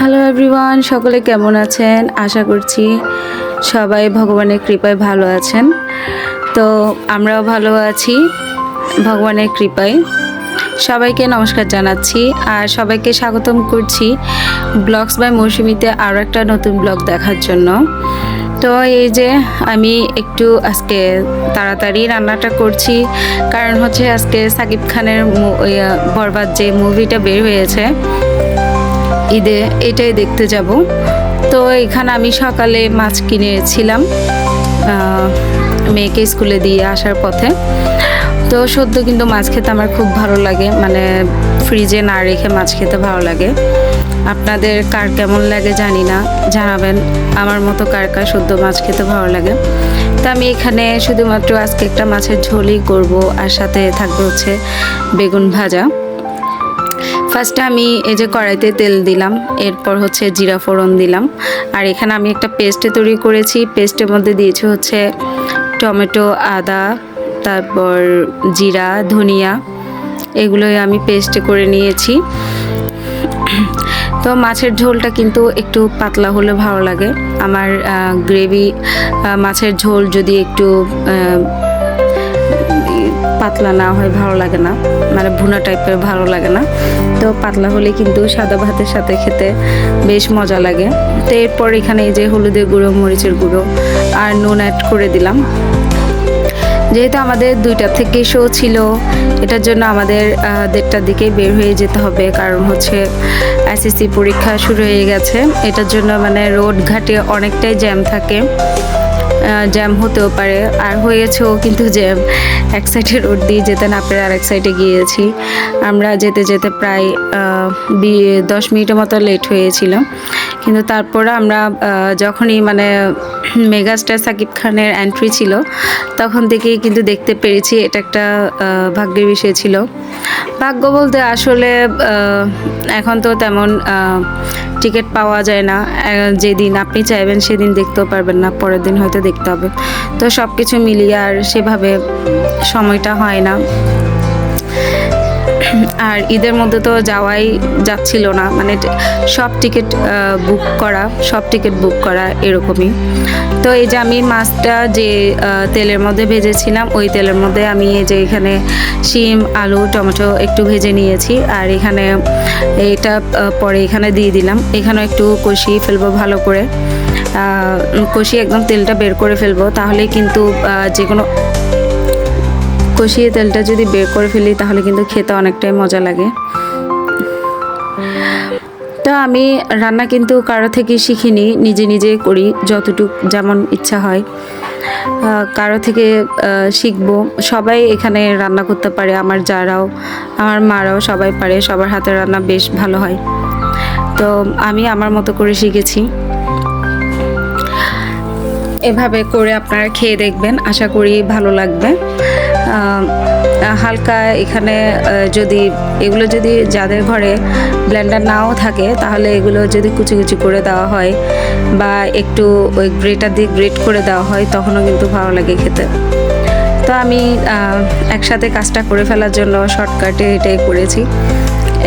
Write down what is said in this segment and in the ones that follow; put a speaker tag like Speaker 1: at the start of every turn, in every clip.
Speaker 1: Hello everyone, সকলে কেমন আছেন? আশা করছি সবাই ভগবানের কৃপায় ভালো আছেন। তো আমরাও ভালো আছি ভগবানের কৃপায়। সবাইকে নমস্কার জানাচ্ছি আর সবাইকে স্বাগতম করছি ব্লগস বাই মৌসুমীতে আরও একটা নতুন ব্লগ দেখার জন্য। তো এই যে আমি একটু আজকে তাড়াতাড়ি রান্নাটা করছি, কারণ হচ্ছে আজকে সাকিব খানের বরবাদ যে মুভিটা বের হয়েছে ঈদে, এটাই দেখতে যাব। তো এখানে আমি সকালে মাছ কিনেছিলাম মেয়েকে স্কুলে দিয়ে আসার পথে। তো সদ্য কিন্তু মাছ খেতে আমার খুব ভালো লাগে, মানে ফ্রিজে না রেখে মাছ খেতে ভালো লাগে। আপনাদের কার কেমন লাগে জানি না, জানাবেন আমার মতো কার কার সদ্য মাছ খেতে ভালো লাগে। তো আমি এখানে শুধুমাত্র আজকে একটা মাছের ঝোলই করব, আর সাথে থাকবে হচ্ছে বেগুন ভাজা। ফার্স্টে আমি এই যে কড়াইতে তেল দিলাম, এরপর হচ্ছে জিরা ফোড়ন দিলাম, আর এখানে আমি একটা পেস্ট তৈরি করেছি। পেস্টের মধ্যে দিয়েছি হচ্ছে টমেটো, আদা, তারপর জিরা, ধনিয়া, এগুলোই আমি পেস্ট করে নিয়েছি। তো মাছের ঝোলটা কিন্তু একটু পাতলা হলে ভালো লাগে আমার। গ্রেভি মাছের ঝোল যদি একটু পাতলা না হয় ভালো লাগে না, মানে ভুনা টাইপের ভালো লাগে না। তো পাতলা হলে কিন্তু সাদা ভাতের সাথে খেতে বেশ মজা লাগে। তো এরপর এখানে এই যে হলুদের গুঁড়ো, মরিচের গুঁড়ো আর নুন অ্যাড করে দিলাম। যেহেতু আমাদের 2টা থেকে শো ছিল, এটার জন্য আমাদের 1:30টার দিকেই বের হয়ে যেতে হবে, কারণ হচ্ছে এসএসসি পরীক্ষা শুরু হয়ে গেছে। এটার জন্য মানে রোড ঘাটে অনেকটাই জ্যাম থাকে, জ্যাম হতেও পারে, আর হয়েছেও কিন্তু জ্যাম। এক সাইডে রোড দিয়ে যেতে না পেরে আরেক সাইডে গিয়েছি আমরা। যেতে যেতে প্রায় 10 মিনিটের মতো লেট হয়েছিল, কিন্তু তারপরে আমরা যখনই মানে মেগাস্টার সাকিব খানের এন্ট্রি ছিল তখন থেকেই কিন্তু দেখতে পেরেছি। এটা একটা ভাগ্যের বিষয় ছিল। ভাগ্য বলতে আসলে এখন তো তেমন টিকিট পাওয়া যায় না, যেদিন আপনি চাইবেন সেদিন দেখতেও পারবেন না, পরের দিন হয়তো দেখতে হবে। তো সব কিছু মিলিয়ে আর সেভাবে সময়টা হয় না। আর ঈদের মধ্যে তো যাওয়াই যাচ্ছিল না, মানে সব টিকিট বুক করা এরকমই। তো এই যে আমি মাছটা যে তেলের মধ্যে ভেজেছিলাম, ওই তেলের মধ্যে আমি এই যে এখানে শিম, আলু, টমেটো একটু ভেজে নিয়েছি, আর এখানে এটা পরে এখানে দিয়ে দিলাম। এখানেও একটু কষিয়ে ফেলবো ভালো করে, কষিয়ে একদম তেলটা বের করে ফেলবো, তাহলে কিন্তু যে কোনো কষিয়ে তেলটা যদি বের করে ফেলি তাহলে কিন্তু খেতে অনেকটাই মজা লাগে। তো আমি রান্না কিন্তু কারো থেকে শিখিনি, নিজে নিজে করি যতটুক যেমন ইচ্ছা হয়। কারো থেকে শিখবো। সবাই এখানে রান্না করতে পারে, আমার যারাও, আমার মারাও সবাই পারে, সবার হাতের রান্না বেশ ভালো হয়। তো আমি আমার মতো করে শিখেছি। এভাবে করে আপনারা খেয়ে দেখবেন, আশা করি ভালো লাগবে। হালকা এখানে এগুলো যদি যাদের ঘরে ব্লেন্ডার নাও থাকে, তাহলে এগুলো যদি কুচি কুচি করে দেওয়া হয় বা একটু ওই গ্রেটার দিয়ে গ্রেট করে দেওয়া হয়, তখনও কিন্তু ভালো লাগে খেতে। তো আমি একসাথে কাজটা করে ফেলার জন্য শর্টকাটে এটাই করেছি।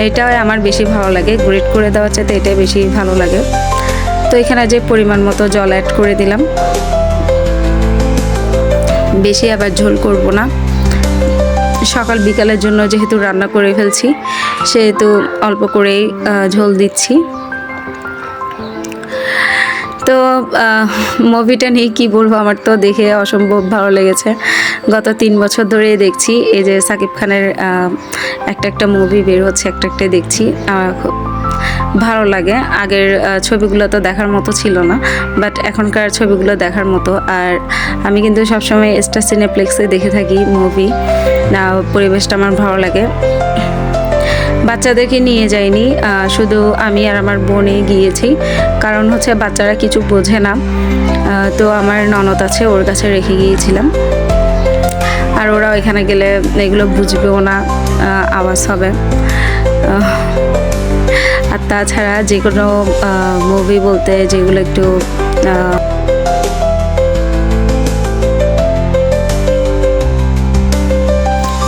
Speaker 1: এটাই আমার বেশি ভালো লাগে, গ্রেট করে দেওয়ার চাইতে এটাই বেশি ভালো লাগে। তো এখানে যে পরিমাণ মতো জল অ্যাড করে দিলাম, বেশি আবার ঝোল করব না। সকাল বিকালের জন্য যেহেতু রান্না করে ফেলছি, সেহেতু অল্প করেই ঝোল দিচ্ছি। তো মুভিটা নিয়ে কী বলবো, আমার তো দেখে অসম্ভব ভালো লেগেছে। গত 3 বছর ধরে দেখছি এই যে সাকিব খানের একটা মুভি বের হচ্ছে, একটা দেখছি, আমার খুব ভালো লাগে। আগের ছবিগুলো তো দেখার মতো ছিল না, বাট এখনকার ছবিগুলো দেখার মতো। আর আমি কিন্তু সবসময় স্টার সিনেপ্লেক্সে দেখে থাকি মুভি, পরিবেশটা আমার ভালো লাগে। বাচ্চাদেরকে নিয়ে যাইনি, শুধু আমি আর আমার বোনই গিয়েছি, কারণ হচ্ছে বাচ্চারা কিছু বোঝে না। তো আমার ননদ আছে, ওর কাছে রেখে গিয়েছিলাম। আর ওরাও এখানে গেলে এগুলো বুঝবেও না, আওয়াজ হবে। আর তাছাড়া যে কোনো মুভি বলতে যেগুলো একটু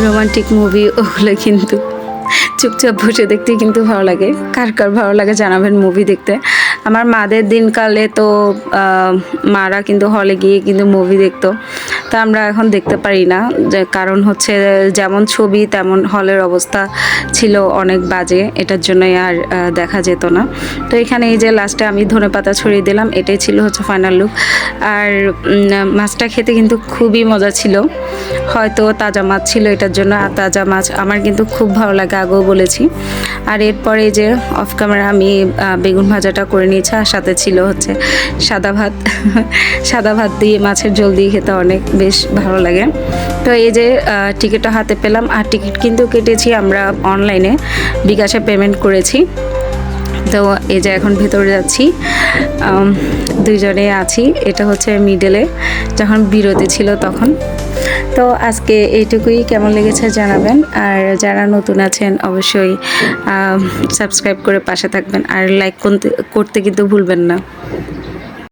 Speaker 1: রোমান্টিক মুভি, ওগুলো কিন্তু চুপচাপ বসে দেখতে কিন্তু ভালো লাগে। কার কার ভালো লাগে জানাবেন মুভি দেখতে। আমার মাদের দিনকালে তো মারা কিন্তু হলে গিয়ে কিন্তু মুভি দেখতো, তা আমরা এখন দেখতে পারি না, যে কারণ হচ্ছে যেমন ছবি তেমন হলের অবস্থা ছিল অনেক বাজে, এটার জন্যই আর দেখা যেত না। তো এখানে এই যে লাস্টে আমি ধনেপাতা ছড়িয়ে দিলাম, এটাই ছিল হচ্ছে ফাইনাল লুক। আর মাছটা খেতে কিন্তু খুবই মজা ছিল, হয়তো তাজা মাছ ছিল এটার জন্য। আর তাজা মাছ আমার কিন্তু খুব ভালো লাগে, আগেও বলেছি। আর এরপরে যে অফ ক্যামেরা আমি বেগুন ভাজাটা করে নিয়েছি, আর সাথে ছিল হচ্ছে সাদা ভাত। সাদা ভাত দিয়ে মাছের ঝোল দিয়ে খেতে অনেক বেশ ভালো লাগে। তো এই যে টিকিটটা হাতে পেলাম, আর টিকিট কিন্তু কেটেছি আমরা অনলাইনে, বিকাশে পেমেন্ট করেছি। তো এই যে এখন ভেতরে যাচ্ছি, দুইজনে আছি, এটা হচ্ছে মিডলে যখন বিরতি ছিল তখন। তো আজকে এইটুকুই, কেমন লেগেছে জানাবেন। আর যারা নতুন আছেন অবশ্যই সাবস্ক্রাইব করে পাশে থাকবেন, আর লাইক করতে কিন্তু ভুলবেন না।